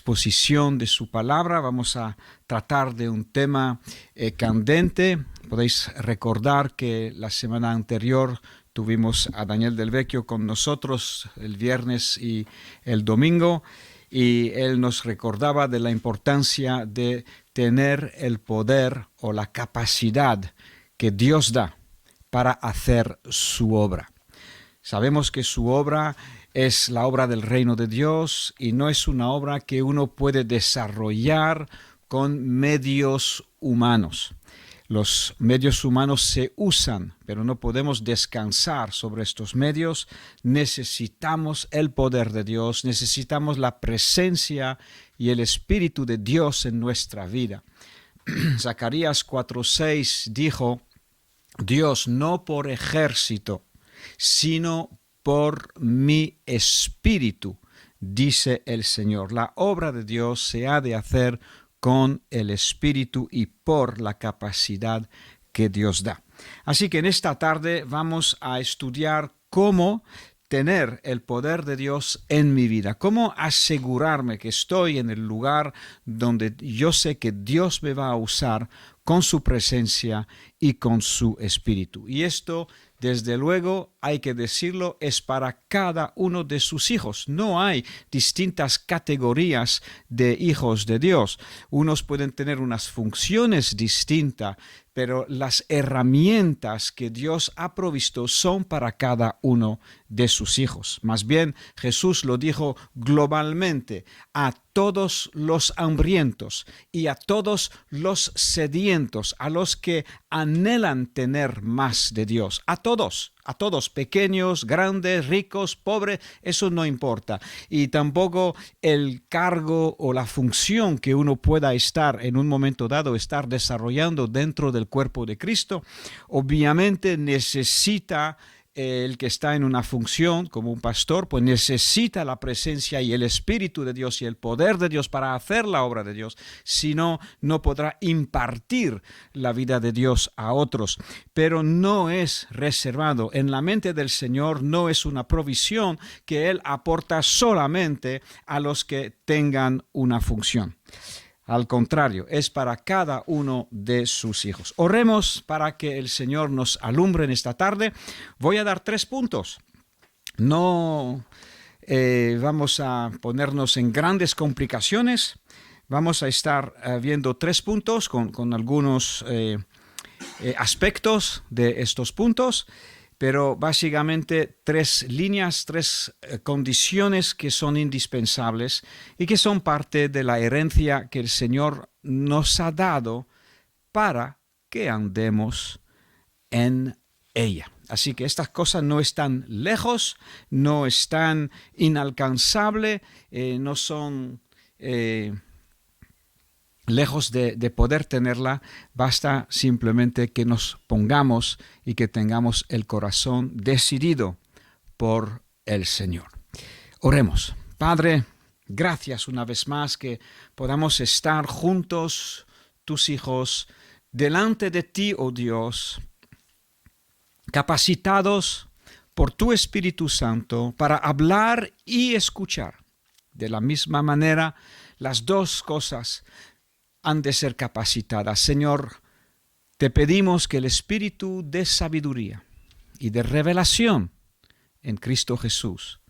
exposición de su palabra. Vamos a tratar de un tema candente. Podéis recordar que la semana anterior tuvimos a Daniel Del Vecchio con nosotros el viernes y el domingo, y él nos recordaba de la importancia de tener el poder o la capacidad que Dios da para hacer su obra. Sabemos que su obra es la obra del reino de Dios y no es una obra que uno puede desarrollar con medios humanos. Los medios humanos se usan, pero no podemos descansar sobre estos medios. Necesitamos el poder de Dios, necesitamos la presencia y el Espíritu de Dios en nuestra vida. Zacarías 4:6 dijo: Dios no por ejército, sino por mi espíritu, dice el Señor. La obra de Dios se ha de hacer con el espíritu y por la capacidad que Dios da. Así que en esta tarde vamos a estudiar cómo tener el poder de Dios en mi vida, cómo asegurarme que estoy en el lugar donde yo sé que Dios me va a usar con su presencia y con su espíritu. Y esto, desde luego, hay que decirlo, es para cada uno de sus hijos. No hay distintas categorías de hijos de Dios. Unos pueden tener unas funciones distintas, pero las herramientas que Dios ha provisto son para cada uno de sus hijos. Más bien, Jesús lo dijo globalmente: a todos los hambrientos y a todos los sedientos, a los que anhelan tener más de Dios, a todos, pequeños, grandes, ricos, pobres, eso no importa. Y tampoco el cargo o la función que uno pueda estar en un momento dado, estar desarrollando dentro del cuerpo de Cristo, obviamente necesita el que está en una función como un pastor, pues necesita la presencia y el Espíritu de Dios y el poder de Dios para hacer la obra de Dios. Si no, no podrá impartir la vida de Dios a otros. Pero no es reservado. En la mente del Señor no es una provisión que Él aporta solamente a los que tengan una función. Al contrario, es para cada uno de sus hijos. Oremos para que el Señor nos alumbre en esta tarde. Voy a dar 3 puntos. No vamos a ponernos en grandes complicaciones. Vamos a estar viendo 3 puntos con algunos aspectos de estos puntos, pero básicamente 3 líneas, 3 condiciones que son indispensables y que son parte de la herencia que el Señor nos ha dado para que andemos en ella. Así que estas cosas no están lejos, no están inalcanzables, no son lejos de poder tenerla. Basta simplemente que nos pongamos y que tengamos el corazón decidido por el Señor. Oremos. Padre, gracias una vez más que podamos estar juntos, tus hijos, delante de ti, oh Dios, capacitados por tu Espíritu Santo para hablar y escuchar. De la misma manera, las 2 cosas han de ser capacitadas. Señor, te pedimos que el Espíritu de sabiduría y de revelación en Cristo Jesús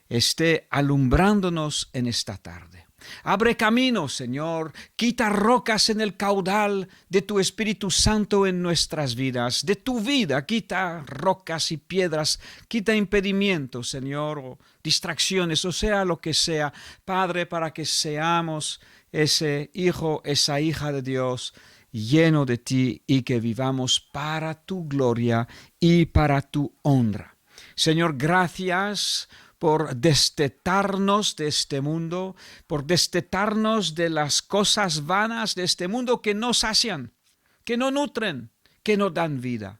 esté alumbrándonos en esta tarde. Abre camino, Señor, quita rocas en el caudal de tu Espíritu Santo en nuestras vidas, de tu vida, quita rocas y piedras, quita impedimentos, Señor, o distracciones, o sea lo que sea, Padre, para que seamos ese hijo, esa hija de Dios, lleno de ti, y que vivamos para tu gloria y para tu honra. Señor, gracias por destetarnos de este mundo, por destetarnos de las cosas vanas de este mundo que no sacian, que no nutren, que no dan vida,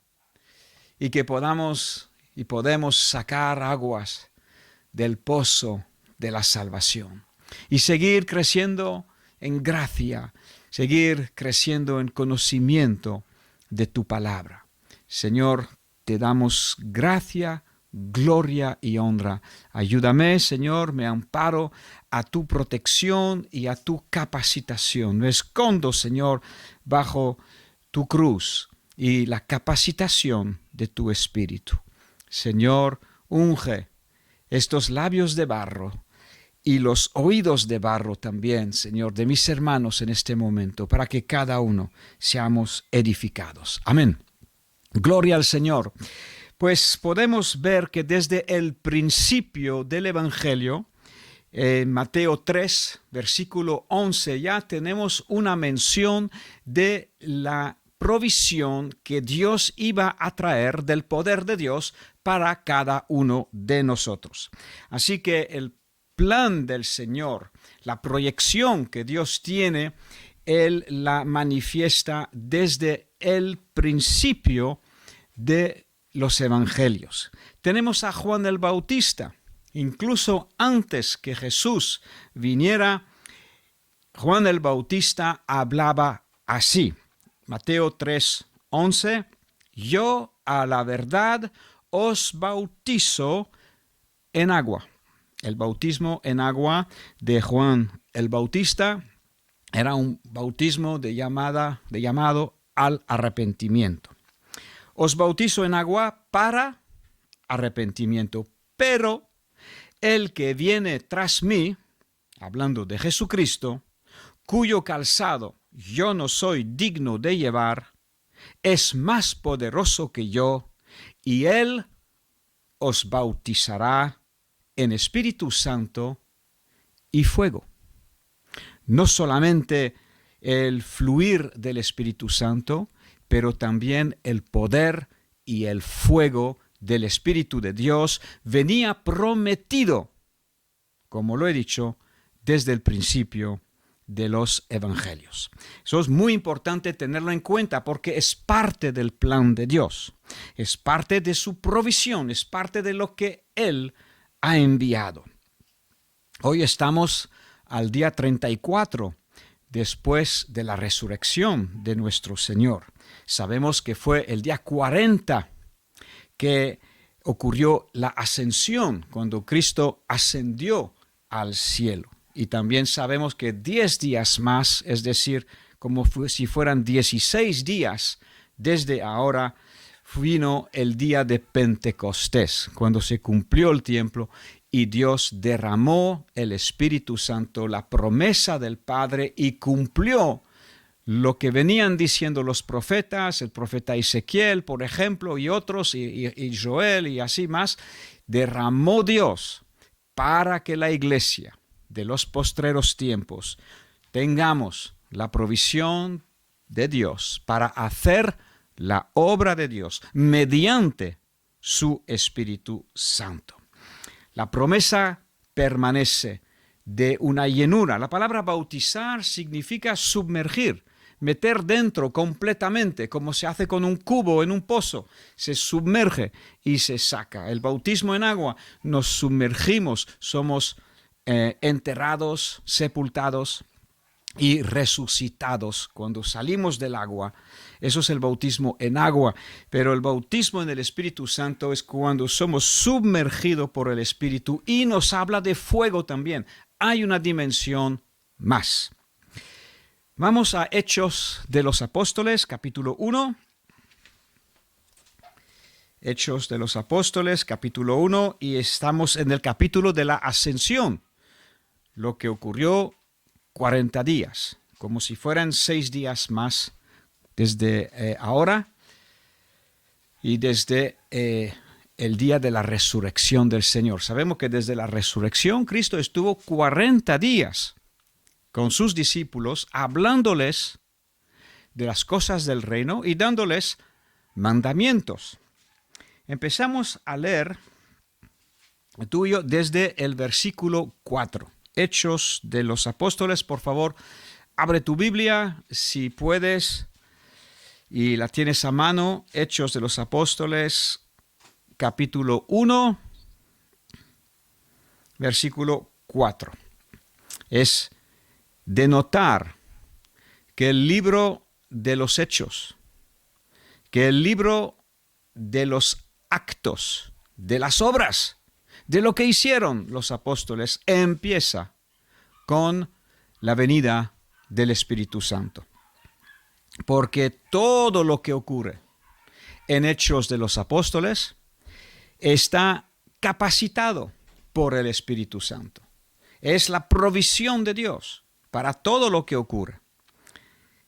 y que podemos y podemos sacar aguas del pozo de la salvación y seguir creciendo en gracia, seguir creciendo en conocimiento de tu palabra. Señor, te damos gracia gloria y honra. Ayúdame, Señor, me amparo a tu protección y a tu capacitación. Me escondo, Señor, bajo tu cruz y la capacitación de tu Espíritu. Señor, unge estos labios de barro y los oídos de barro también, Señor, de mis hermanos en este momento, para que cada uno seamos edificados. Amén. Gloria al Señor. Pues podemos ver que desde el principio del Evangelio, en Mateo 3, versículo 11, ya tenemos una mención de la provisión que Dios iba a traer del poder de Dios para cada uno de nosotros. Así que el plan del Señor, la proyección que Dios tiene, Él la manifiesta desde el principio de los evangelios. Tenemos a Juan el Bautista. Incluso antes que Jesús viniera, Juan el Bautista hablaba así. Mateo 3:11, yo a la verdad os bautizo en agua. El bautismo en agua de Juan el Bautista era un bautismo llamado al arrepentimiento. Os bautizo en agua para arrepentimiento, pero el que viene tras mí, hablando de Jesucristo, cuyo calzado yo no soy digno de llevar, es más poderoso que yo, y él os bautizará en Espíritu Santo y fuego. No solamente el fluir del Espíritu Santo, pero también el poder y el fuego del Espíritu de Dios venía prometido, como lo he dicho, desde el principio de los evangelios. Eso es muy importante tenerlo en cuenta porque es parte del plan de Dios, es parte de su provisión, es parte de lo que Él ha enviado. Hoy estamos al día 34 después de la resurrección de nuestro Señor. Sabemos que fue el día 40 que ocurrió la ascensión, cuando Cristo ascendió al cielo. Y también sabemos que 10 días más, es decir, como si fueran 16 días desde ahora, vino el día de Pentecostés, cuando se cumplió el tiempo y Dios derramó el Espíritu Santo, la promesa del Padre, y cumplió lo que venían diciendo los profetas, el profeta Ezequiel, por ejemplo, y otros, y Joel, y así más. Derramó Dios para que la iglesia de los postreros tiempos tengamos la provisión de Dios para hacer la obra de Dios mediante su Espíritu Santo. La promesa permanece de una llenura. La palabra bautizar significa sumergir, meter dentro completamente, como se hace con un cubo en un pozo. Se sumerge y se saca. El bautismo en agua, nos sumergimos, somos enterrados, sepultados y resucitados cuando salimos del agua. Eso es el bautismo en agua, pero el bautismo en el Espíritu Santo es cuando somos sumergidos por el Espíritu, y nos habla de fuego también. Hay una dimensión más. Vamos a Hechos de los Apóstoles, capítulo 1. Hechos de los Apóstoles, capítulo 1, y estamos en el capítulo de la ascensión, lo que ocurrió 40 días, como si fueran 6 días más desde ahora y desde el día de la resurrección del Señor. Sabemos que desde la resurrección Cristo estuvo 40 días con sus discípulos, hablándoles de las cosas del reino y dándoles mandamientos. Empezamos a leer tuyo desde el versículo 4. Hechos de los Apóstoles, por favor, abre tu Biblia si puedes y la tienes a mano. Hechos de los Apóstoles, capítulo 1, versículo 4. Es de notar que el libro de los Hechos, que el libro de los Actos de las obras, de lo que hicieron los apóstoles, empieza con la venida del Espíritu Santo. Porque todo lo que ocurre en Hechos de los Apóstoles está capacitado por el Espíritu Santo. Es la provisión de Dios para todo lo que ocurre.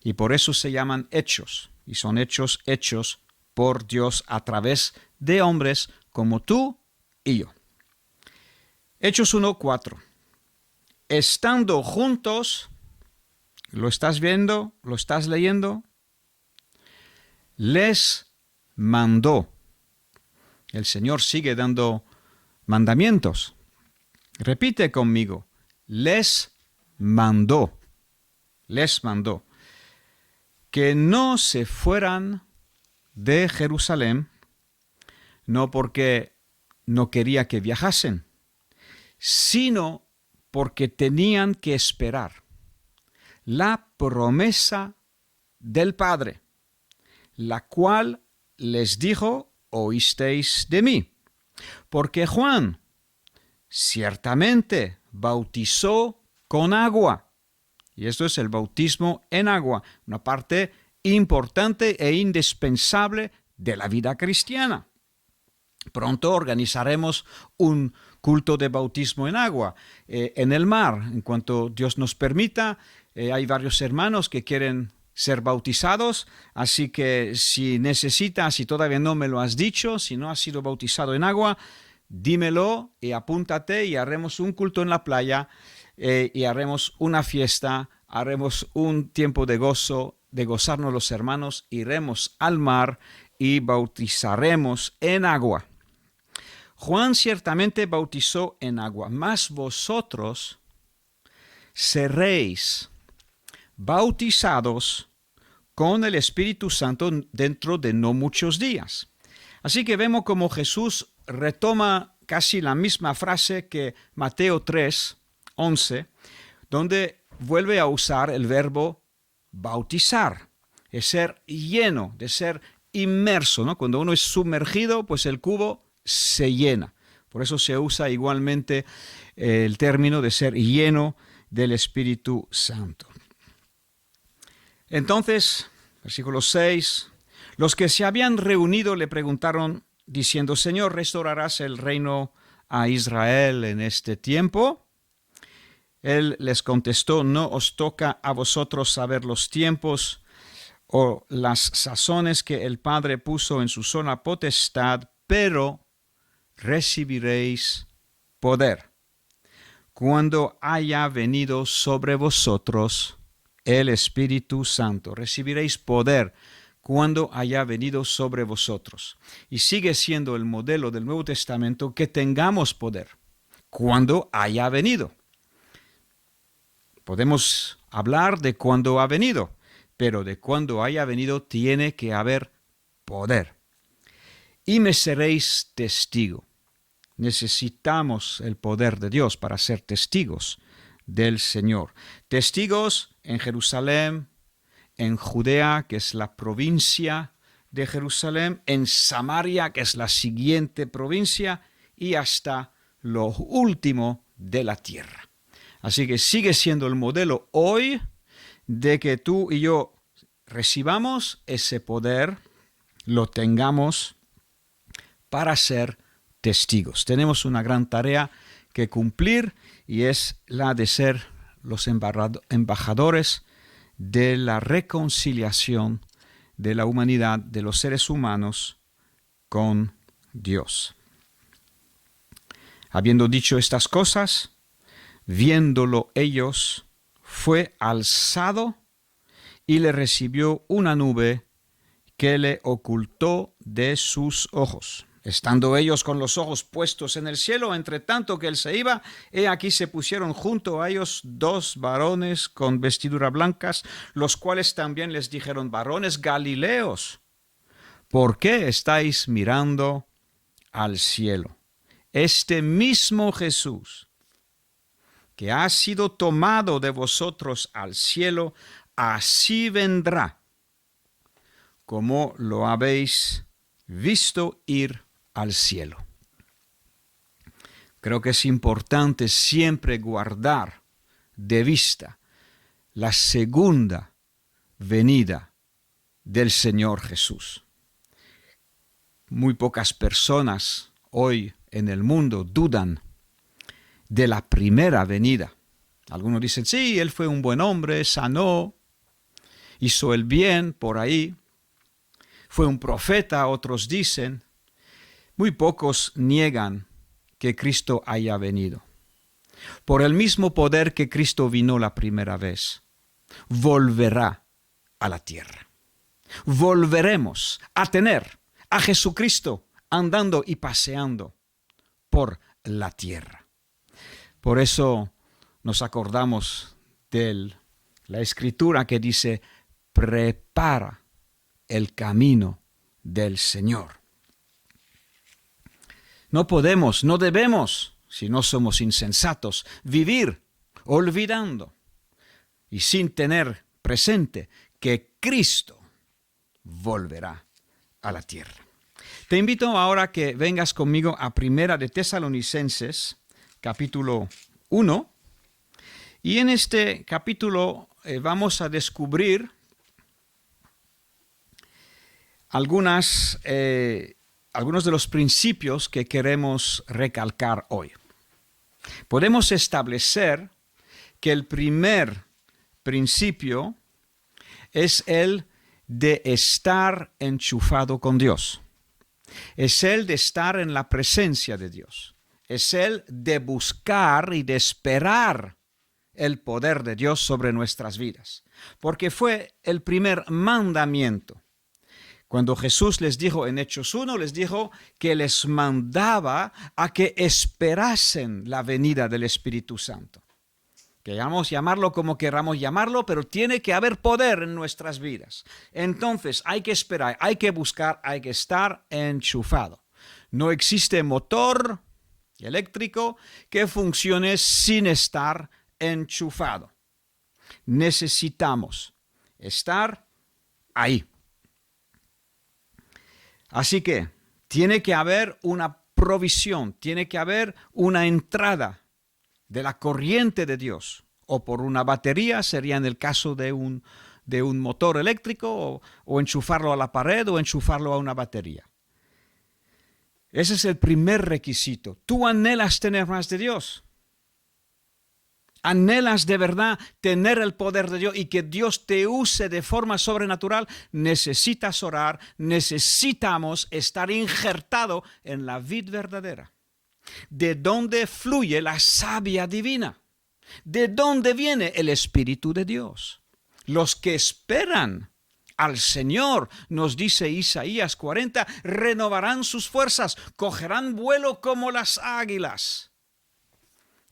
Y por eso se llaman hechos. Y son hechos por Dios a través de hombres como tú y yo. Hechos 1:4. Estando juntos, ¿lo estás viendo? ¿Lo estás leyendo? Les mandó. El Señor sigue dando mandamientos. Repite conmigo. Les mandó. Les mandó que no se fueran de Jerusalén, no porque no quería que viajasen, sino porque tenían que esperar la promesa del Padre, la cual les dijo: oísteis de mí. Porque Juan ciertamente bautizó con agua. Y esto es el bautismo en agua, una parte importante e indispensable de la vida cristiana. Pronto organizaremos un culto de bautismo en agua, en el mar. En cuanto Dios nos permita, hay varios hermanos que quieren ser bautizados, así que si necesitas, si todavía no me lo has dicho, si no has sido bautizado en agua, dímelo y apúntate y haremos un culto en la playa y haremos una fiesta, haremos un tiempo de gozo, de gozarnos los hermanos, iremos al mar y bautizaremos en agua. Juan ciertamente bautizó en agua, mas vosotros seréis bautizados con el Espíritu Santo dentro de no muchos días. Así que vemos como Jesús retoma casi la misma frase que Mateo 3:11, donde vuelve a usar el verbo bautizar, de ser lleno, de ser inmerso, ¿no? Cuando uno es sumergido, pues el cubo se llena. Por eso se usa igualmente el término de ser lleno del Espíritu Santo. Entonces, versículo 6, los que se habían reunido le preguntaron diciendo: Señor, ¿restaurarás el reino a Israel en este tiempo? Él les contestó: no os toca a vosotros saber los tiempos o las sazones que el Padre puso en su sola potestad, pero recibiréis poder cuando haya venido sobre vosotros el Espíritu Santo. Recibiréis poder cuando haya venido sobre vosotros. Y sigue siendo el modelo del Nuevo Testamento que tengamos poder cuando haya venido. Podemos hablar de cuando ha venido, pero de cuando haya venido tiene que haber poder. Y me seréis testigo. Necesitamos el poder de Dios para ser testigos del Señor. Testigos en Jerusalén, en Judea, que es la provincia de Jerusalén, en Samaria, que es la siguiente provincia, y hasta lo último de la tierra. Así que sigue siendo el modelo hoy de que tú y yo recibamos ese poder, lo tengamos para ser testigos. Tenemos una gran tarea que cumplir y es la de ser los embajadores de la reconciliación de la humanidad, de los seres humanos con Dios. Habiendo dicho estas cosas, viéndolo ellos, fue alzado y le recibió una nube que le ocultó de sus ojos. Estando ellos con los ojos puestos en el cielo, entre tanto que él se iba, he aquí se pusieron junto a ellos 2 varones con vestiduras blancas, los cuales también les dijeron: varones Galileos, ¿por qué estáis mirando al cielo? Este mismo Jesús, que ha sido tomado de vosotros al cielo, así vendrá, como lo habéis visto ir al cielo. Creo que es importante siempre guardar de vista la segunda venida del Señor Jesús. Muy pocas personas hoy en el mundo dudan de la primera venida. Algunos dicen, sí, él fue un buen hombre, sanó, hizo el bien por ahí, fue un profeta, otros dicen. Muy pocos niegan que Cristo haya venido. Por el mismo poder que Cristo vino la primera vez, volverá a la tierra. Volveremos a tener a Jesucristo andando y paseando por la tierra. Por eso nos acordamos de la Escritura que dice, prepara el camino del Señor. No podemos, no debemos, si no somos insensatos, vivir olvidando y sin tener presente que Cristo volverá a la tierra. Te invito ahora a que vengas conmigo a Primera de Tesalonicenses, capítulo 1. Y en este capítulo vamos a descubrir algunos de los principios que queremos recalcar hoy. Podemos establecer que el primer principio es el de estar enchufado con Dios. Es el de estar en la presencia de Dios. Es el de buscar y de esperar el poder de Dios sobre nuestras vidas. Porque fue el primer mandamiento. Cuando Jesús les dijo en Hechos 1, les dijo que les mandaba a que esperasen la venida del Espíritu Santo. Queramos llamarlo como queramos llamarlo, pero tiene que haber poder en nuestras vidas. Entonces hay que esperar, hay que buscar, hay que estar enchufado. No existe motor eléctrico que funcione sin estar enchufado. Necesitamos estar ahí. Así que tiene que haber una provisión, tiene que haber una entrada de la corriente de Dios, o por una batería, sería en el caso de un motor eléctrico, o enchufarlo a la pared o enchufarlo a una batería. Ese es el primer requisito. Tú anhelas tener más de Dios. Anhelas de verdad tener el poder de Dios y que Dios te use de forma sobrenatural. Necesitas orar, necesitamos estar injertado en la vid verdadera. ¿De dónde fluye la savia divina? ¿De dónde viene el Espíritu de Dios? Los que esperan al Señor, nos dice Isaías 40, renovarán sus fuerzas, cogerán vuelo como las águilas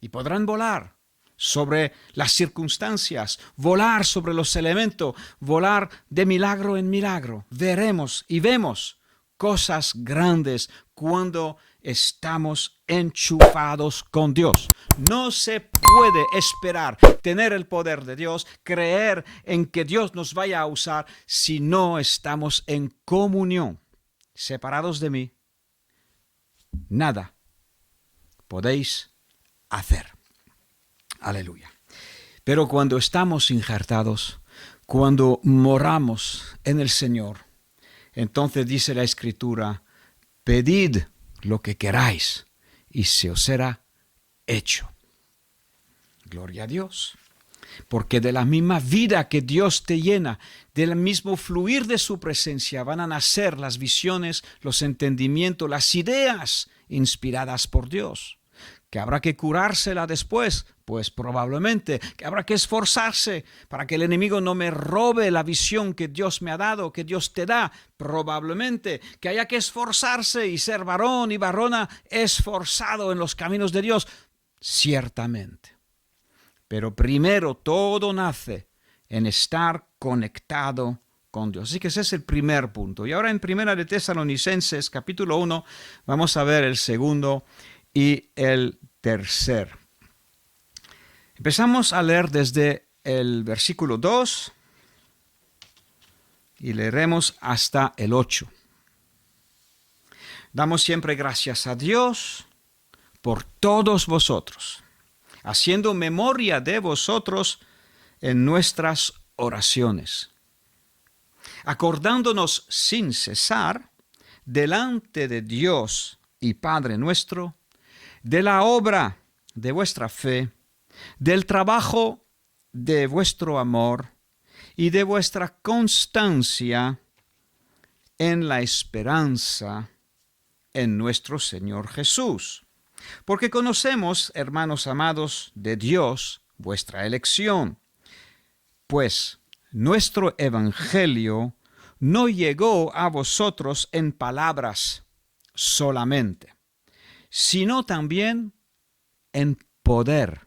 y podrán volar sobre las circunstancias, volar sobre los elementos, volar de milagro en milagro. Veremos y vemos cosas grandes cuando estamos enchufados con Dios. No se puede esperar tener el poder de Dios, creer en que Dios nos vaya a usar si no estamos en comunión. Separados de mí, nada podéis hacer. Aleluya. Pero cuando estamos injertados, cuando moramos en el Señor, entonces dice la Escritura, pedid lo que queráis y se os será hecho. Gloria a Dios. Porque de la misma vida que Dios te llena, del mismo fluir de su presencia, van a nacer las visiones, los entendimientos, las ideas inspiradas por Dios. ¿Que habrá que curársela después? Pues probablemente. ¿Que habrá que esforzarse para que el enemigo no me robe la visión que Dios me ha dado, que Dios te da? Probablemente. ¿Que haya que esforzarse y ser varón y varona esforzado en los caminos de Dios? Ciertamente. Pero primero todo nace en estar conectado con Dios. Así que ese es el primer punto. Y ahora en Primera de Tesalonicenses, capítulo 1, vamos a ver el segundo y el tercer. Empezamos a leer desde el versículo 2 y leeremos hasta el 8. Damos siempre gracias a Dios por todos vosotros, haciendo memoria de vosotros en nuestras oraciones, acordándonos sin cesar delante de Dios y Padre nuestro, de la obra de vuestra fe, del trabajo de vuestro amor y de vuestra constancia en la esperanza en nuestro Señor Jesús. Porque conocemos, hermanos amados, de Dios vuestra elección, pues nuestro evangelio no llegó a vosotros en palabras solamente, sino también en poder.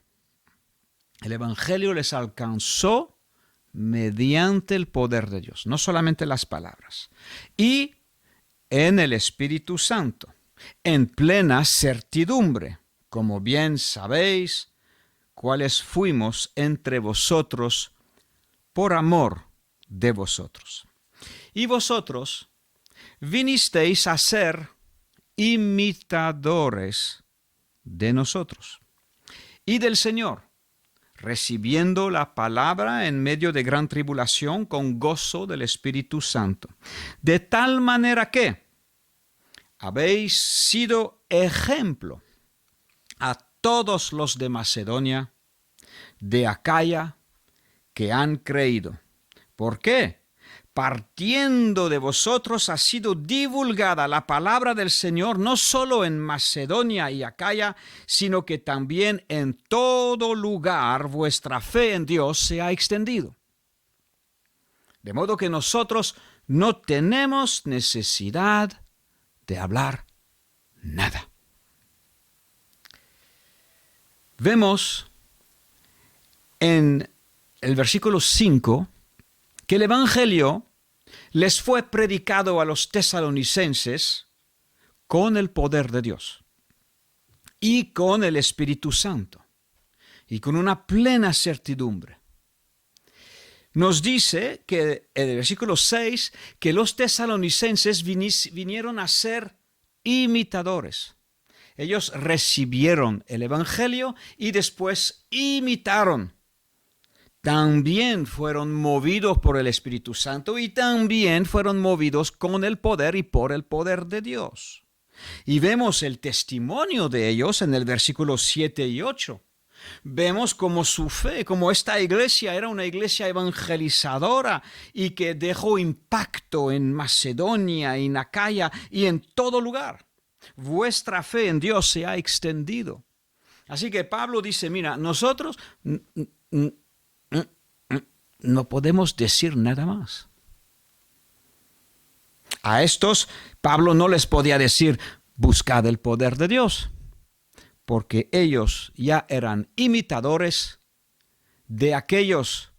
El evangelio les alcanzó mediante el poder de Dios, no solamente las palabras, y en el Espíritu Santo, en plena certidumbre, como bien sabéis, cuáles fuimos entre vosotros por amor de vosotros. Y vosotros vinisteis a ser imitadores de nosotros y del Señor, recibiendo la palabra en medio de gran tribulación con gozo del Espíritu Santo, de tal manera que habéis sido ejemplo a todos los de Macedonia, de Acaya, que han creído. ¿Por qué? Partiendo de vosotros ha sido divulgada la palabra del Señor, no solo en Macedonia y Acaya, sino que también en todo lugar vuestra fe en Dios se ha extendido. De modo que nosotros no tenemos necesidad de hablar nada. Vemos en el versículo 5 que el Evangelio les fue predicado a los tesalonicenses con el poder de Dios y con el Espíritu Santo y con una plena certidumbre. Nos dice que en el versículo 6 que los tesalonicenses vinieron a ser imitadores. Ellos recibieron el Evangelio y después imitaron. También fueron movidos por el Espíritu Santo y también fueron movidos con el poder y por el poder de Dios. Y vemos el testimonio de ellos en el versículo 7 y 8. Vemos como su fe, como esta iglesia era una iglesia evangelizadora y que dejó impacto en Macedonia, en Acaya y en todo lugar. Vuestra fe en Dios se ha extendido. Así que Pablo dice, mira, nosotros no podemos decir nada más. A estos, Pablo no les podía decir, buscad el poder de Dios, porque ellos ya eran imitadores de aquellos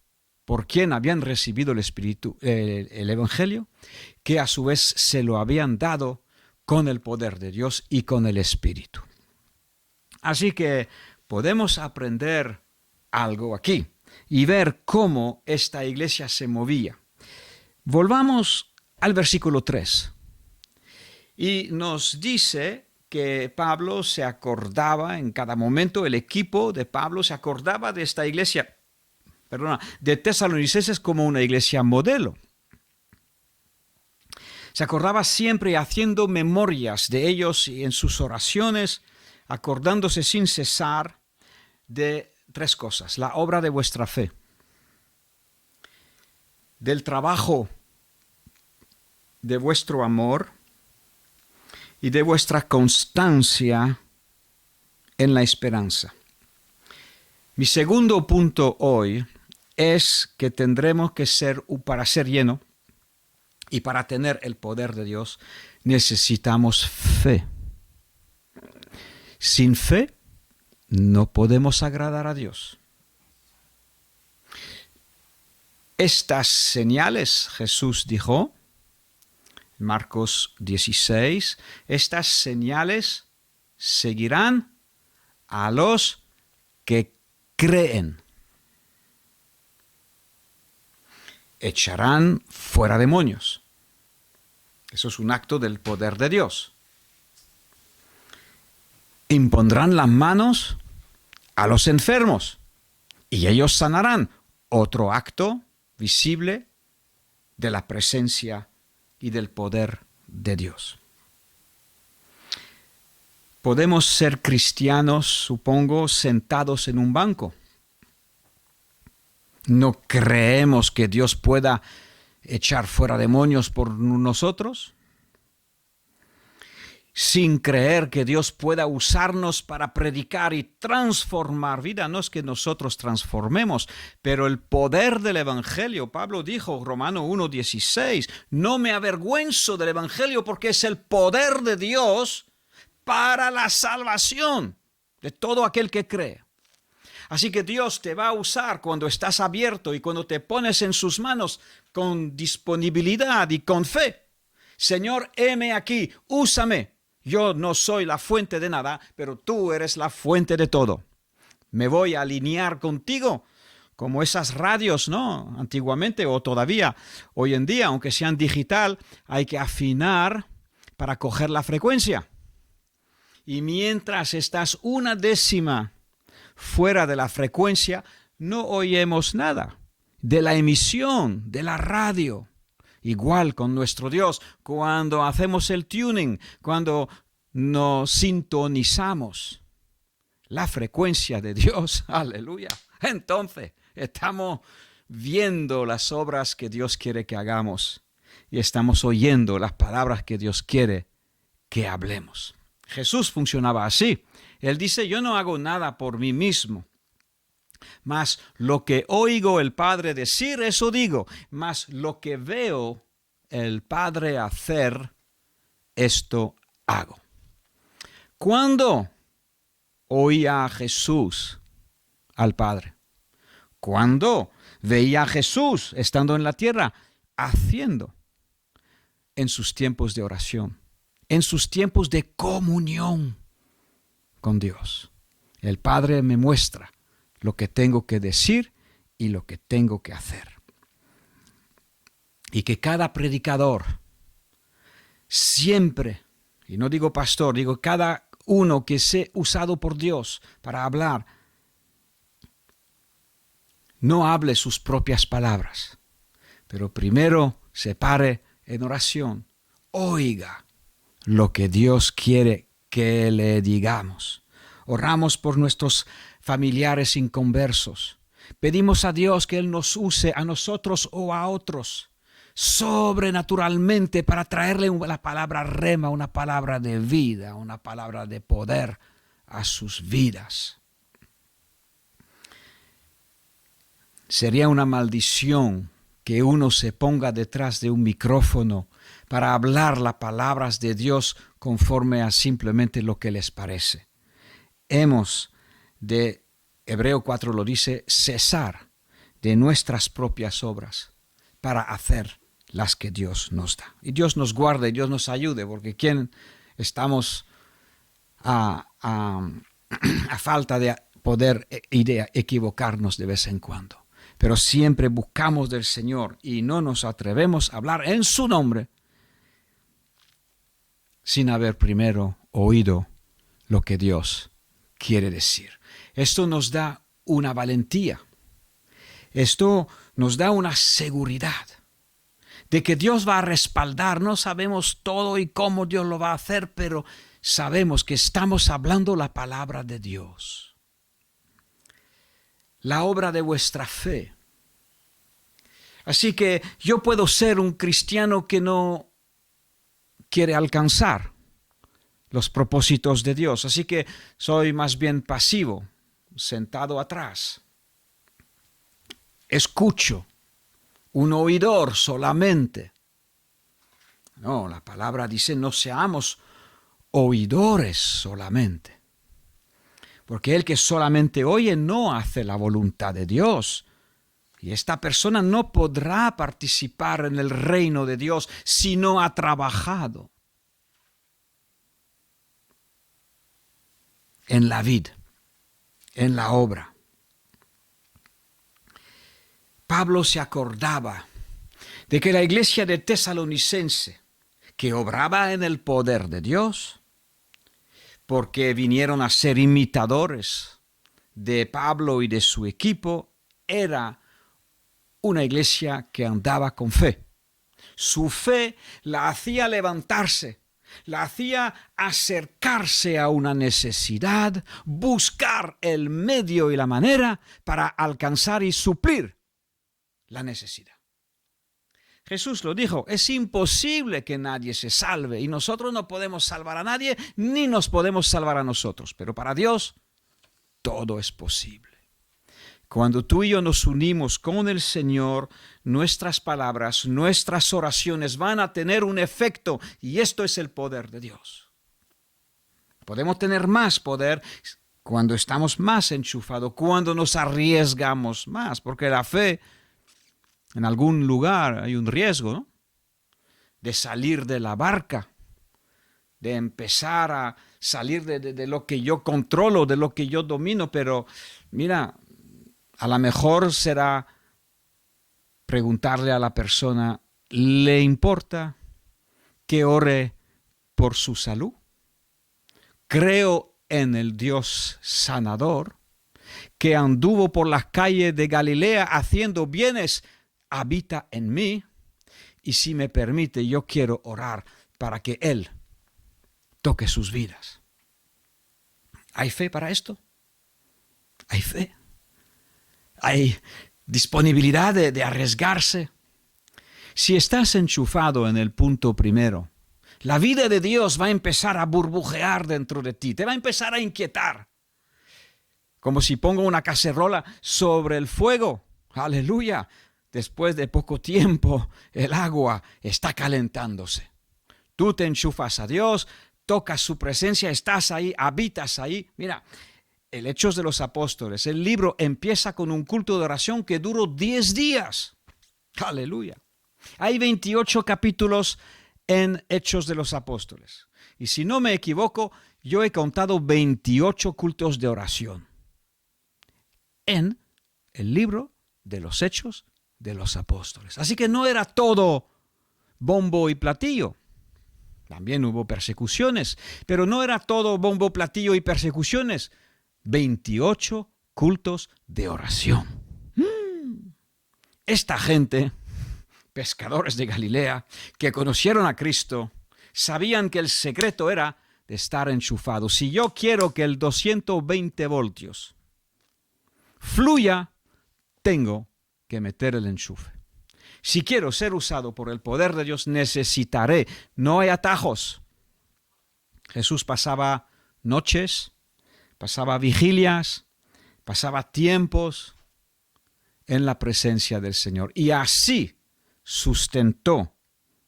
por quien habían recibido el Espíritu, el Evangelio, que a su vez se lo habían dado con el poder de Dios y con el Espíritu. Así que podemos aprender algo aquí y ver cómo esta iglesia se movía. Volvamos al versículo 3. Y nos dice que Pablo se acordaba en cada momento, el equipo de Pablo se acordaba de esta iglesia, de tesalonicenses como una iglesia modelo. Se acordaba siempre haciendo memorias de ellos y en sus oraciones, acordándose sin cesar de tres cosas: la obra de vuestra fe, del trabajo de vuestro amor y de vuestra constancia en la esperanza. Mi segundo punto hoy es que tendremos que para ser lleno y para tener el poder de Dios, necesitamos fe. Sin fe no podemos agradar a Dios. Estas señales, Jesús dijo, Marcos 16, estas señales seguirán a los que creen. Echarán fuera demonios. Eso es un acto del poder de Dios. impondrán las manos a los enfermos y ellos sanarán. Otro acto visible de la presencia y del poder de Dios. Podemos ser cristianos, supongo, sentados en un banco. ¿No creemos que Dios pueda echar fuera demonios por nosotros? Sin creer que Dios pueda usarnos para predicar y transformar vida. No es que nosotros transformemos, pero el poder del Evangelio, Pablo dijo, Romanos 1:16, no me avergüenzo del Evangelio porque es el poder de Dios para la salvación de todo aquel que cree. Así que Dios te va a usar cuando estás abierto y cuando te pones en sus manos con disponibilidad y con fe. Señor, heme aquí, úsame. Yo no soy la fuente de nada, pero tú eres la fuente de todo. Me voy a alinear contigo, como esas radios, ¿no? Antiguamente o todavía, hoy en día, aunque sean digital, hay que afinar para coger la frecuencia. Y mientras estás una décima fuera de la frecuencia, no oímos nada de la emisión, de la radio. Igual con nuestro Dios, cuando hacemos el tuning, cuando nos sintonizamos la frecuencia de Dios, aleluya, entonces estamos viendo las obras que Dios quiere que hagamos y estamos oyendo las palabras que Dios quiere que hablemos. Jesús funcionaba así. Él dice, yo no hago nada por mí mismo, mas lo que oigo el Padre decir, eso digo, mas lo que veo el Padre hacer, esto hago. ¿Cuándo oía Jesús al Padre? ¿Cuándo veía a Jesús estando en la tierra? Haciendo en sus tiempos de oración, en sus tiempos de comunión con Dios. El Padre me muestra lo que tengo que decir y lo que tengo que hacer. Y que cada predicador siempre, y no digo pastor, digo cada uno que sea usado por Dios para hablar, no hable sus propias palabras, pero primero se pare en oración, oiga lo que Dios quiere que le digamos. Oramos por nuestros familiares inconversos. Pedimos a Dios que Él nos use a nosotros o a otros sobrenaturalmente para traerle la palabra rema, una palabra de vida, una palabra de poder a sus vidas. Sería una maldición que uno se ponga detrás de un micrófono para hablar las palabras de Dios conforme a simplemente lo que les parece. Hemos de, Hebreo 4 lo dice, cesar de nuestras propias obras para hacer las que Dios nos da. Y Dios nos guarde, y Dios nos ayude, porque ¿quién estamos a falta de poder y de equivocarnos de vez en cuando? Pero siempre buscamos del Señor y no nos atrevemos a hablar en su nombre sin haber primero oído lo que Dios quiere decir. Esto nos da una valentía. Esto nos da una seguridad de que Dios va a respaldar. No sabemos todo y cómo Dios lo va a hacer, pero sabemos que estamos hablando la palabra de Dios. La obra de vuestra fe. Así que yo puedo ser un cristiano que no quiere alcanzar los propósitos de Dios. Así que soy más bien pasivo, sentado atrás. Escucho, un oidor solamente. No, la palabra dice no seamos oidores solamente. Porque el que solamente oye no hace la voluntad de Dios. Y esta persona no podrá participar en el reino de Dios si no ha trabajado en la vid, en la obra. Pablo se acordaba de que la iglesia de Tesalonicense, que obraba en el poder de Dios, porque vinieron a ser imitadores de Pablo y de su equipo. Era una iglesia que andaba con fe. Su fe la hacía levantarse, la hacía acercarse a una necesidad, buscar el medio y la manera para alcanzar y suplir la necesidad. Jesús lo dijo, es imposible que nadie se salve y nosotros no podemos salvar a nadie ni nos podemos salvar a nosotros, pero para Dios todo es posible. Cuando tú y yo nos unimos con el Señor, nuestras palabras, nuestras oraciones van a tener un efecto y esto es el poder de Dios. Podemos tener más poder cuando estamos más enchufados, cuando nos arriesgamos más, porque la fe, en algún lugar hay un riesgo, ¿no? De salir de la barca, de empezar a salir de lo que yo controlo, de lo que yo domino, pero mira, a lo mejor será preguntarle a la persona, ¿le importa que ore por su salud? Creo en el Dios sanador, que anduvo por las calles de Galilea haciendo bienes, habita en mí, y si me permite, yo quiero orar para que Él toque sus vidas. ¿Hay fe para esto? ¿Hay fe? ¿Hay disponibilidad de arriesgarse? Si estás enchufado en el punto primero, la vida de Dios va a empezar a burbujear dentro de ti, te va a empezar a inquietar. Como si pongo una cacerola sobre el fuego. ¡Aleluya! Después de poco tiempo, el agua está calentándose. Tú te enchufas a Dios, tocas su presencia, estás ahí, habitas ahí. Mira, el Hechos de los Apóstoles, el libro empieza con un culto de oración que duró 10 días. ¡Aleluya! Hay 28 capítulos en Hechos de los Apóstoles. Y si no me equivoco, yo he contado 28 cultos de oración en el libro de los Hechos de los Apóstoles. Así que no era todo bombo y platillo. También hubo persecuciones, pero no era todo bombo, platillo y persecuciones. 28 cultos de oración. Esta gente, pescadores de Galilea, que conocieron a Cristo, sabían que el secreto era de estar enchufado. Si yo quiero que el 220 voltios fluya, tengo que meter el enchufe. Si quiero ser usado por el poder de Dios, necesitaré. No hay atajos. Jesús pasaba noches, pasaba vigilias, pasaba tiempos en la presencia del Señor. Y así sustentó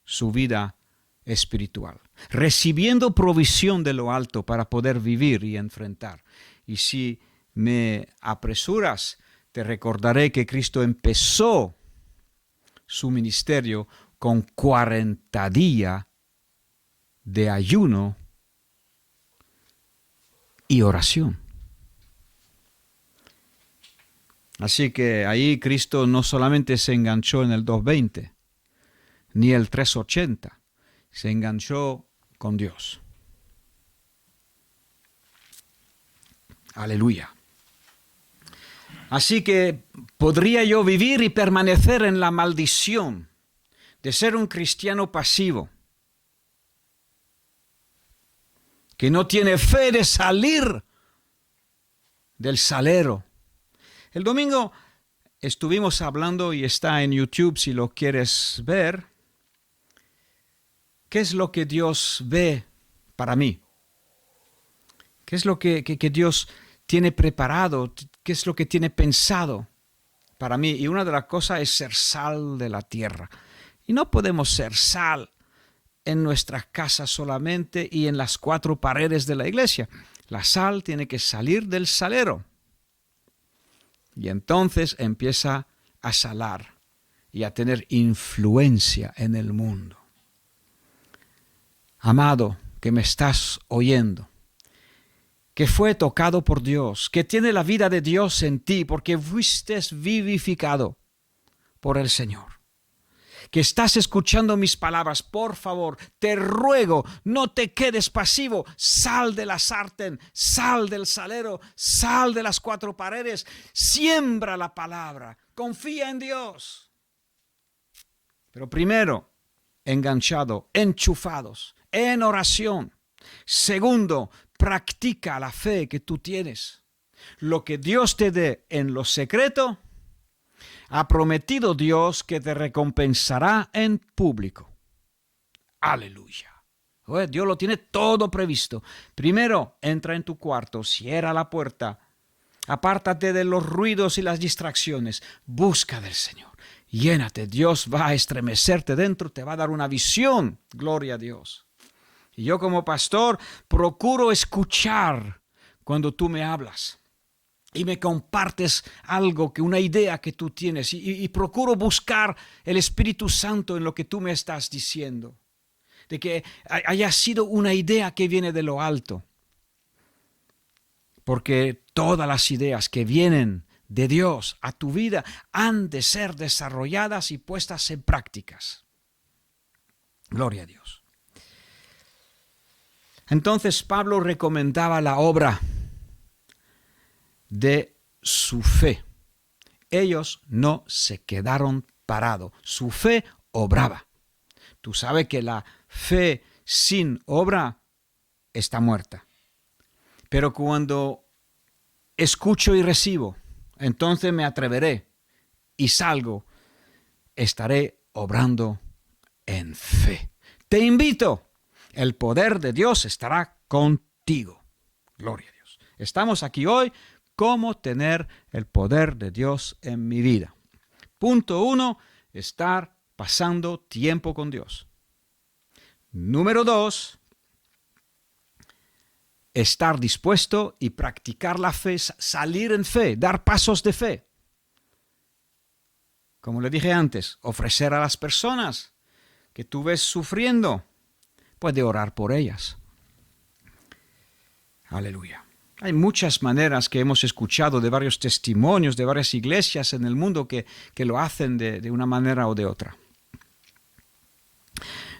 su vida espiritual, recibiendo provisión de lo alto para poder vivir y enfrentar. Y si me apresuras, te recordaré que Cristo empezó su ministerio con 40 días de ayuno y oración. Así que ahí Cristo no solamente se enganchó en el 220, ni el 380, se enganchó con Dios. Aleluya. Así que podría yo vivir y permanecer en la maldición de ser un cristiano pasivo, que no tiene fe de salir del salero. El domingo estuvimos hablando, y está en YouTube si lo quieres ver, ¿qué es lo que Dios ve para mí? ¿Qué es lo que Dios tiene preparado? ¿Qué es lo que tiene pensado para mí? Y una de las cosas es ser sal de la tierra. Y no podemos ser sal en nuestras casas solamente y en las 4 paredes de la iglesia. La sal tiene que salir del salero. Y entonces empieza a salar y a tener influencia en el mundo. Amado, que me estás oyendo, que fue tocado por Dios, que tiene la vida de Dios en ti, porque fuiste vivificado por el Señor. que estás escuchando mis palabras, por favor, te ruego, no te quedes pasivo. Sal de la sartén, sal del salero, sal de las cuatro paredes, siembra la palabra, confía en Dios. Pero primero, enganchado, enchufados, en oración. Segundo, practica la fe que tú tienes. Lo que Dios te dé en lo secreto, ha prometido Dios que te recompensará en público. Aleluya. Dios lo tiene todo previsto. Primero, entra en tu cuarto, cierra la puerta, apártate de los ruidos y las distracciones, busca del Señor, llénate. Dios va a estremecerte dentro, te va a dar una visión. Gloria a Dios. Y yo como pastor procuro escuchar cuando tú me hablas y me compartes algo, una idea que tú tienes, y procuro buscar el Espíritu Santo en lo que tú me estás diciendo, de que haya sido una idea que viene de lo alto, porque todas las ideas que vienen de Dios a tu vida han de ser desarrolladas y puestas en prácticas. Gloria a Dios. Entonces Pablo recomendaba la obra de su fe. Ellos no se quedaron parados. Su fe obraba. Tú sabes que la fe sin obra está muerta. Pero cuando escucho y recibo, entonces me atreveré y salgo, estaré obrando en fe. Te invito, el poder de Dios estará contigo. Gloria a Dios. Estamos aquí hoy. ¿Cómo tener el poder de Dios en mi vida? Punto 1, estar pasando tiempo con Dios. Número 2, estar dispuesto y practicar la fe, salir en fe, dar pasos de fe. Como le dije antes, ofrecer a las personas que tú ves sufriendo, puede orar por ellas. Aleluya. Hay muchas maneras que hemos escuchado de varios testimonios de varias iglesias en el mundo que lo hacen de una manera o de otra.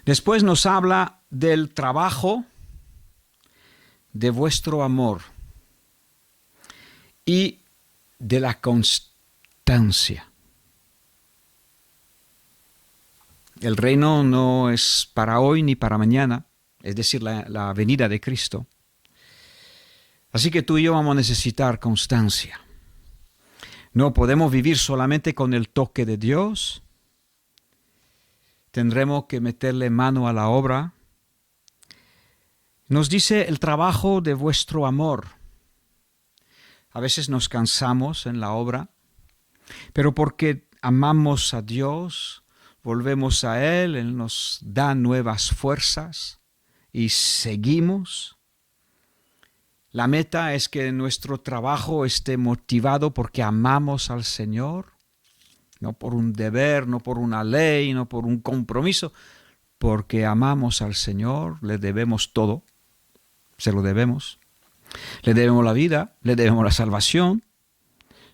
Después nos habla del trabajo de vuestro amor y de la constancia. El reino no es para hoy ni para mañana, es decir, la venida de Cristo. Así que tú y yo vamos a necesitar constancia. No podemos vivir solamente con el toque de Dios. Tendremos que meterle mano a la obra. Nos dice el trabajo de vuestro amor. A veces nos cansamos en la obra, pero porque amamos a Dios, volvemos a Él, Él nos da nuevas fuerzas y seguimos. La meta es que nuestro trabajo esté motivado porque amamos al Señor, no por un deber, no por una ley, no por un compromiso, porque amamos al Señor, le debemos todo, se lo debemos. Le debemos la vida, le debemos la salvación,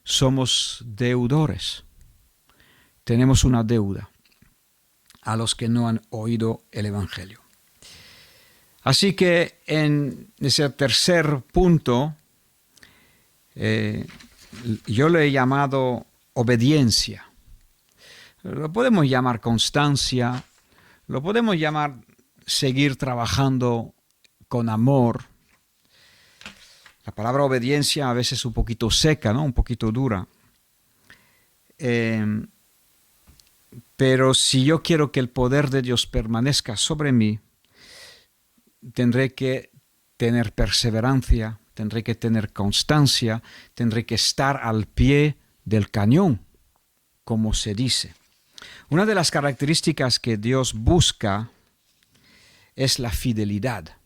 somos deudores, tenemos una deuda a los que no han oído el Evangelio. Así que en ese tercer punto, yo le he llamado obediencia. Lo podemos llamar constancia, lo podemos llamar seguir trabajando con amor. La palabra obediencia a veces es un poquito seca, ¿no? Un poquito dura. Pero si yo quiero que el poder de Dios permanezca sobre mí, tendré que tener perseverancia, tendré que tener constancia, tendré que estar al pie del cañón, como se dice. Una de las características que Dios busca es la fidelidad.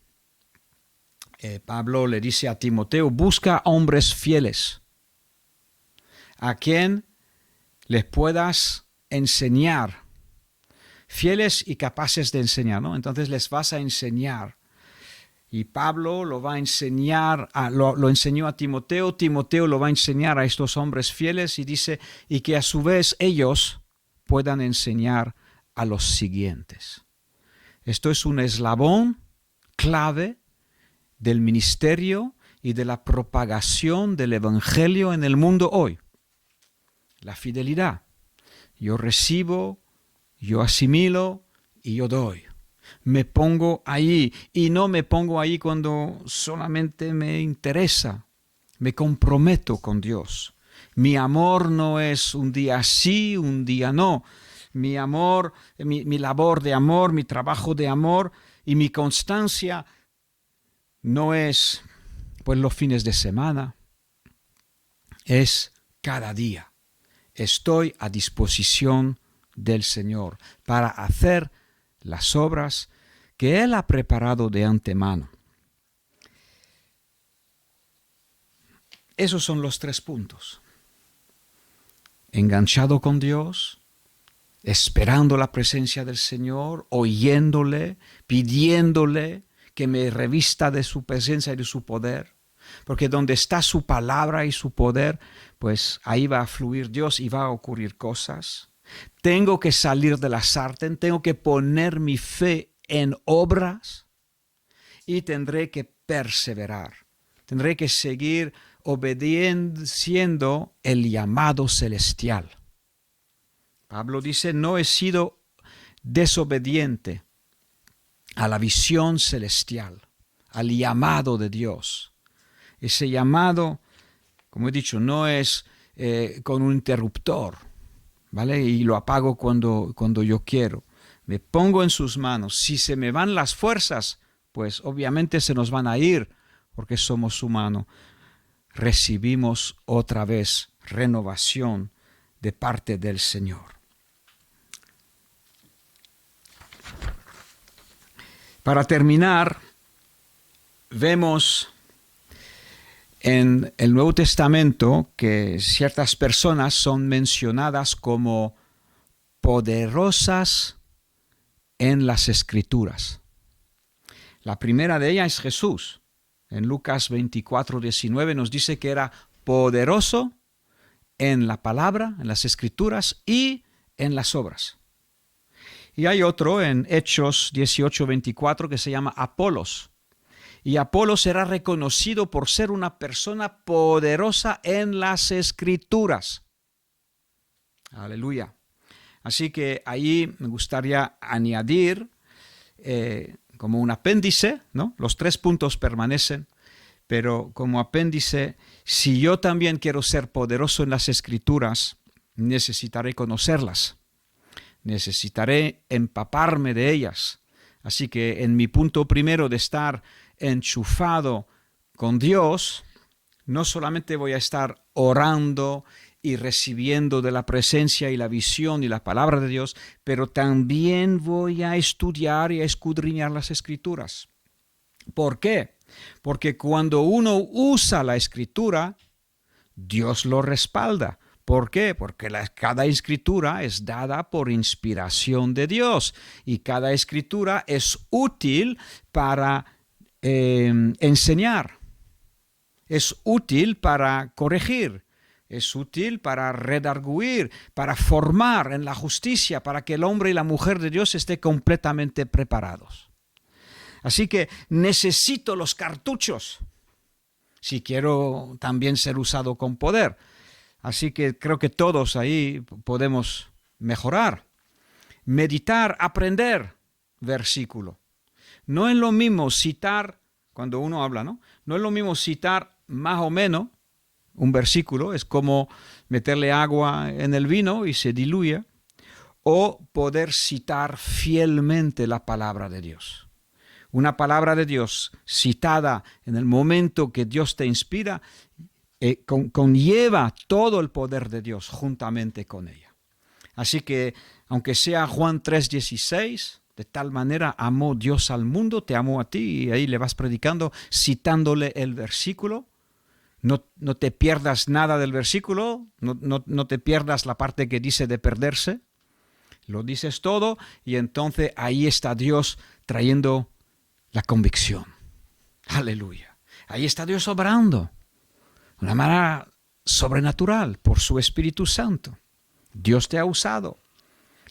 Pablo le dice a Timoteo, busca hombres fieles, a quien les puedas enseñar, fieles y capaces de enseñar, ¿no? Entonces les vas a enseñar. Y Pablo lo va a enseñar, lo enseñó a Timoteo, Timoteo lo va a enseñar a estos hombres fieles y dice, y que a su vez ellos puedan enseñar a los siguientes. Esto es un eslabón clave del ministerio y de la propagación del Evangelio en el mundo hoy. La fidelidad. Yo recibo, yo asimilo y yo doy. Me pongo ahí y no me pongo ahí cuando solamente me interesa. Me comprometo con Dios. Mi amor no es un día sí, un día no. Mi amor, mi labor de amor, mi trabajo de amor y mi constancia no es pues los fines de semana, es cada día. Estoy a disposición del Señor para hacer las obras que Él ha preparado de antemano. Esos son los 3 puntos. Enganchado con Dios, esperando la presencia del Señor, oyéndole, pidiéndole que me revista de su presencia y de su poder. Porque donde está su palabra y su poder, pues ahí va a fluir Dios y va a ocurrir cosas. Tengo que salir de la sartén, tengo que poner mi fe en obras y tendré que perseverar. Tendré que seguir obedeciendo el llamado celestial. Pablo dice, no he sido desobediente a la visión celestial, al llamado de Dios. Ese llamado, como he dicho, no es con un interruptor, ¿vale? Y lo apago cuando yo quiero. Me pongo en sus manos. Si se me van las fuerzas, pues obviamente se nos van a ir, porque somos humanos. Recibimos otra vez renovación de parte del Señor. Para terminar, vemos en el Nuevo Testamento que ciertas personas son mencionadas como poderosas en las Escrituras. La primera de ellas es Jesús. En Lucas 24:19 nos dice que era poderoso en la palabra, en las Escrituras y en las obras. Y hay otro en Hechos 18:24 que se llama Apolos. Y Apolos era reconocido por ser una persona poderosa en las Escrituras. Aleluya. Así que ahí me gustaría añadir como un apéndice, ¿no? Los 3 puntos permanecen, pero como apéndice, si yo también quiero ser poderoso en las Escrituras, necesitaré conocerlas. Necesitaré empaparme de ellas. Así que en mi punto primero de estar enchufado con Dios, no solamente voy a estar orando y recibiendo de la presencia y la visión y la palabra de Dios, pero también voy a estudiar y a escudriñar las Escrituras. ¿Por qué? Porque cuando uno usa la Escritura, Dios lo respalda. ¿Por qué? Porque cada escritura es dada por inspiración de Dios y cada escritura es útil para enseñar, es útil para corregir, es útil para redarguir, para formar en la justicia, para que el hombre y la mujer de Dios estén completamente preparados. Así que necesito los cartuchos si quiero también ser usado con poder. Así que creo que todos ahí podemos mejorar, meditar, aprender versículo. No es lo mismo citar, cuando uno habla, ¿no? No es lo mismo citar más o menos un versículo, es como meterle agua en el vino y se diluye, o poder citar fielmente la palabra de Dios. Una palabra de Dios citada en el momento que Dios te inspira, conlleva todo el poder de Dios juntamente con ella. Así que, aunque sea Juan 3:16, de tal manera amó Dios al mundo, te amó a ti, y ahí le vas predicando, citándole el versículo. No te pierdas nada del versículo, no te pierdas la parte que dice de perderse. Lo dices todo y entonces ahí está Dios trayendo la convicción. Aleluya. Ahí está Dios obrando. De una manera sobrenatural por su Espíritu Santo. Dios te ha usado.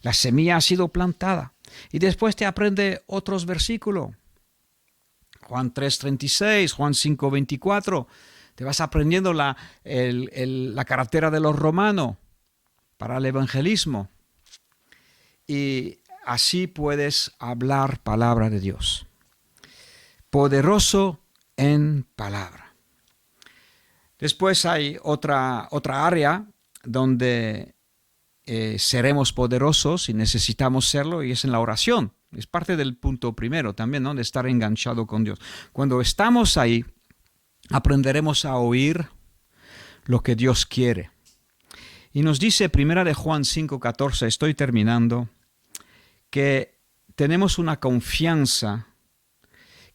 La semilla ha sido plantada. Y después te aprende otros versículos. Juan 3:36, Juan 5:24. Te vas aprendiendo la carretera de los romanos para el evangelismo. Y así puedes hablar palabra de Dios. Poderoso en palabra. Después hay otra área donde seremos poderosos y necesitamos serlo, y es en la oración. Es parte del punto primero también, ¿no? De estar enganchado con Dios. Cuando estamos ahí, aprenderemos a oír lo que Dios quiere. Y nos dice 1 de Juan 5:14, estoy terminando, que tenemos una confianza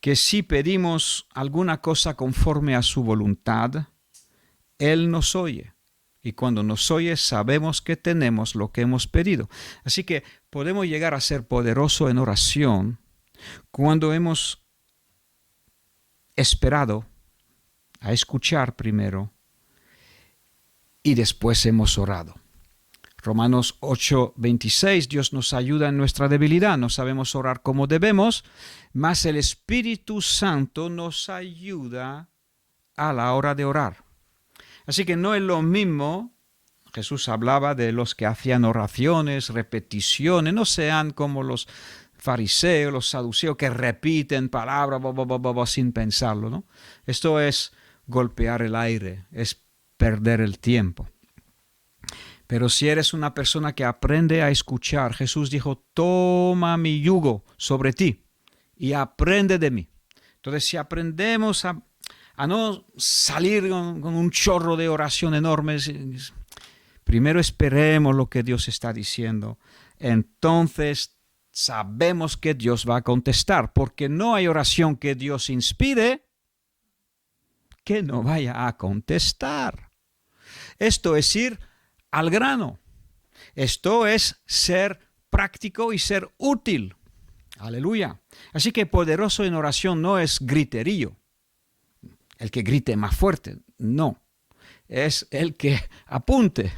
que si pedimos alguna cosa conforme a su voluntad, Él nos oye. Y cuando nos oye, sabemos que tenemos lo que hemos pedido. Así que podemos llegar a ser poderosos en oración cuando hemos esperado a escuchar primero y después hemos orado. Romanos 8:26, Dios nos ayuda en nuestra debilidad. No sabemos orar como debemos, mas el Espíritu Santo nos ayuda a la hora de orar. Así que no es lo mismo, Jesús hablaba de los que hacían oraciones, repeticiones, no sean como los fariseos, los saduceos que repiten palabras sin pensarlo, ¿no? Esto es golpear el aire, es perder el tiempo. Pero si eres una persona que aprende a escuchar, Jesús dijo, toma mi yugo sobre ti y aprende de mí. Entonces, si aprendemos a no salir con un chorro de oración enorme, primero esperemos lo que Dios está diciendo. Entonces sabemos que Dios va a contestar, porque no hay oración que Dios inspire que no vaya a contestar. Esto es ir al grano. Esto es ser práctico y ser útil. Aleluya. Así que poderoso en oración no es griterío. El que grite más fuerte, no. Es el que apunte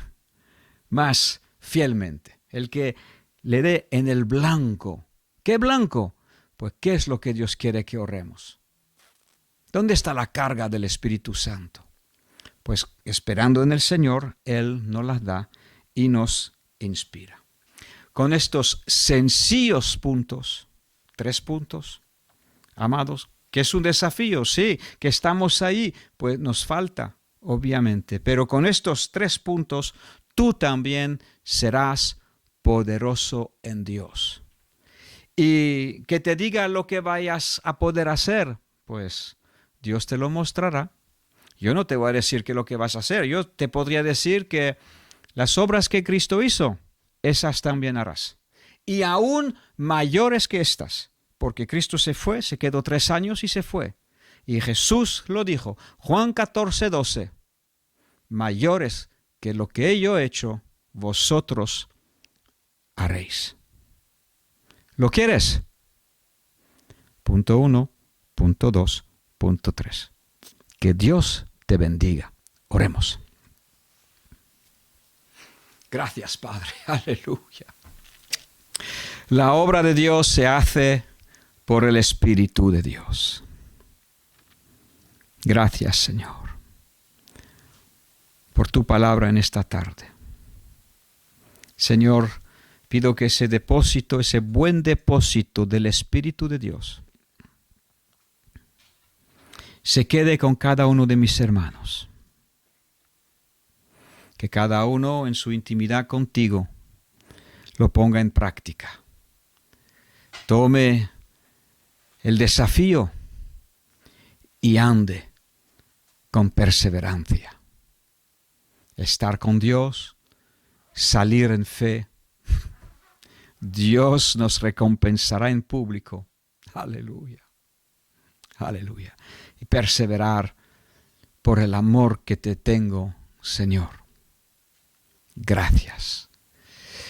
más fielmente. El que le dé en el blanco. ¿Qué blanco? Pues ¿qué es lo que Dios quiere que oremos? ¿Dónde está la carga del Espíritu Santo? Pues esperando en el Señor, Él nos las da y nos inspira. Con estos sencillos puntos, 3 puntos, amados, que es un desafío, sí, que estamos ahí, pues nos falta, obviamente. Pero con estos 3 puntos, tú también serás poderoso en Dios. Y que te diga lo que vayas a poder hacer, pues Dios te lo mostrará. Yo no te voy a decir qué es lo que vas a hacer. Yo te podría decir que las obras que Cristo hizo, esas también harás. Y aún mayores que estas. Porque Cristo se fue, se quedó 3 años y se fue. Y Jesús lo dijo, Juan 14:12, mayores que lo que yo he hecho, vosotros haréis. ¿Lo quieres? Punto 1, punto 2, punto 3. Que Dios te bendiga. Oremos. Gracias, Padre. Aleluya. La obra de Dios se hace por el Espíritu de Dios. Gracias, Señor, por tu palabra en esta tarde. Señor, pido que ese depósito, ese buen depósito del Espíritu de Dios, se quede con cada uno de mis hermanos. Que cada uno en su intimidad contigo lo ponga en práctica. Tome el desafío y ande con perseverancia. Estar con Dios, salir en fe. Dios nos recompensará en público. Aleluya. Aleluya. Y perseverar por el amor que te tengo, Señor. Gracias.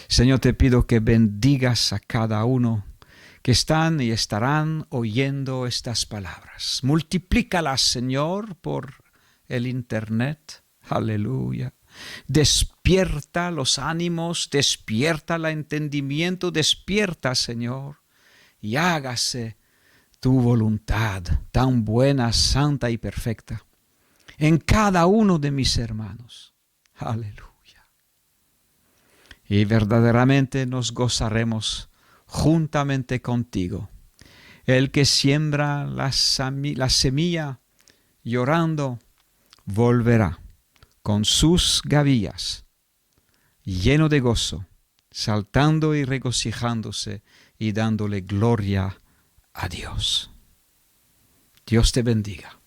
Señor, te pido que bendigas a cada uno que están y estarán oyendo estas palabras. Multiplícalas, Señor, por el internet. Aleluya. Despierta los ánimos, despierta el entendimiento, despierta, Señor, y hágase tu voluntad tan buena, santa y perfecta en cada uno de mis hermanos. Aleluya. Y verdaderamente nos gozaremos juntamente contigo. El que siembra la semilla llorando, volverá con sus gavillas, lleno de gozo, saltando y regocijándose y dándole gloria a Dios. Dios te bendiga.